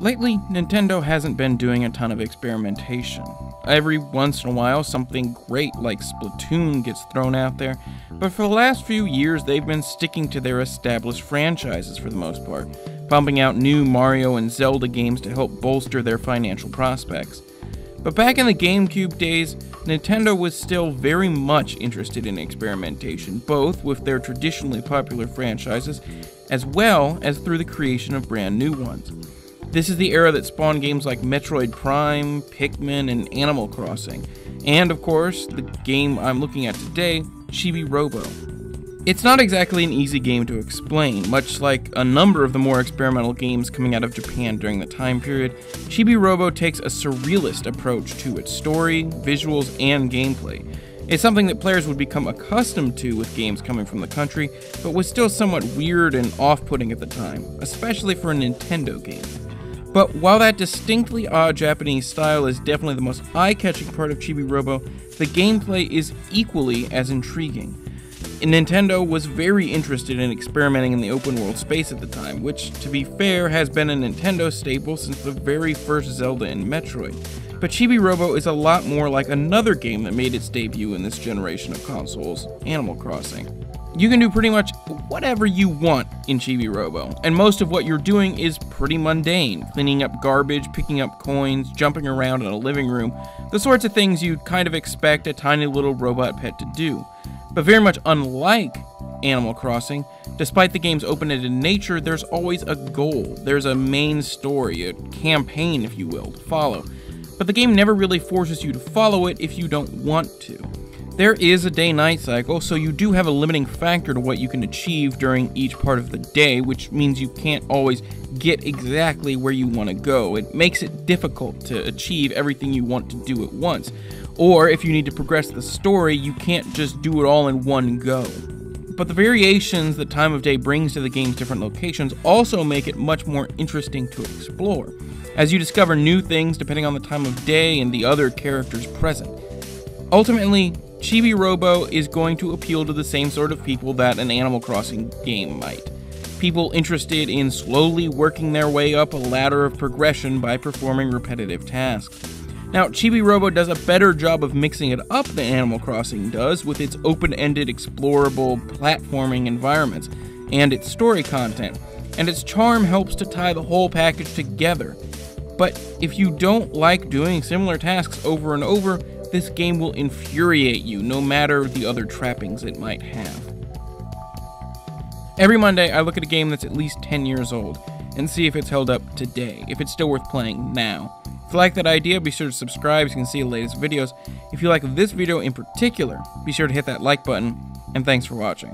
Lately, Nintendo hasn't been doing a ton of experimentation. Every once in a while, something great like Splatoon gets thrown out there, but for the last few years, they've been sticking to their established franchises for the most part, pumping out new Mario and Zelda games to help bolster their financial prospects. But back in the GameCube days, Nintendo was still very much interested in experimentation, both with their traditionally popular franchises, as well as through the creation of brand new ones. This is the era that spawned games like Metroid Prime, Pikmin, and Animal Crossing, and of course, the game I'm looking at today, Chibi-Robo. It's not exactly an easy game to explain. Much like a number of the more experimental games coming out of Japan during the time period, Chibi-Robo takes a surrealist approach to its story, visuals, and gameplay. It's something that players would become accustomed to with games coming from the country, but was still somewhat weird and off-putting at the time, especially for a Nintendo game. But while that distinctly odd Japanese style is definitely the most eye-catching part of Chibi-Robo, the gameplay is equally as intriguing. Nintendo was very interested in experimenting in the open world space at the time, which, to be fair, has been a Nintendo staple since the very first Zelda and Metroid. But Chibi-Robo is a lot more like another game that made its debut in this generation of consoles, Animal Crossing. You can do pretty much whatever you want in Chibi-Robo, and most of what you're doing is pretty mundane, cleaning up garbage, picking up coins, jumping around in a living room, the sorts of things you'd kind of expect a tiny little robot pet to do. But very much unlike Animal Crossing, despite the game's open-ended nature, there's always a goal. There's a main story, a campaign if you will, to follow. But the game never really forces you to follow it if you don't want to. There is a day-night cycle, so you do have a limiting factor to what you can achieve during each part of the day, which means you can't always get exactly where you want to go. It makes it difficult to achieve everything you want to do at once. Or if you need to progress the story, you can't just do it all in one go. But the variations that time of day brings to the game's different locations also make it much more interesting to explore, as you discover new things depending on the time of day and the other characters present. Ultimately, Chibi-Robo is going to appeal to the same sort of people that an Animal Crossing game might. People interested in slowly working their way up a ladder of progression by performing repetitive tasks. Now, Chibi-Robo does a better job of mixing it up than Animal Crossing does with its open-ended, explorable platforming environments and its story content, and its charm helps to tie the whole package together. But if you don't like doing similar tasks over and over, this game will infuriate you, no matter the other trappings it might have. Every Monday, I look at a game that's at least 10 years old, and see if it's held up today, if it's still worth playing now. If you like that idea, be sure to subscribe so you can see the latest videos. If you like this video in particular, be sure to hit that like button, and thanks for watching.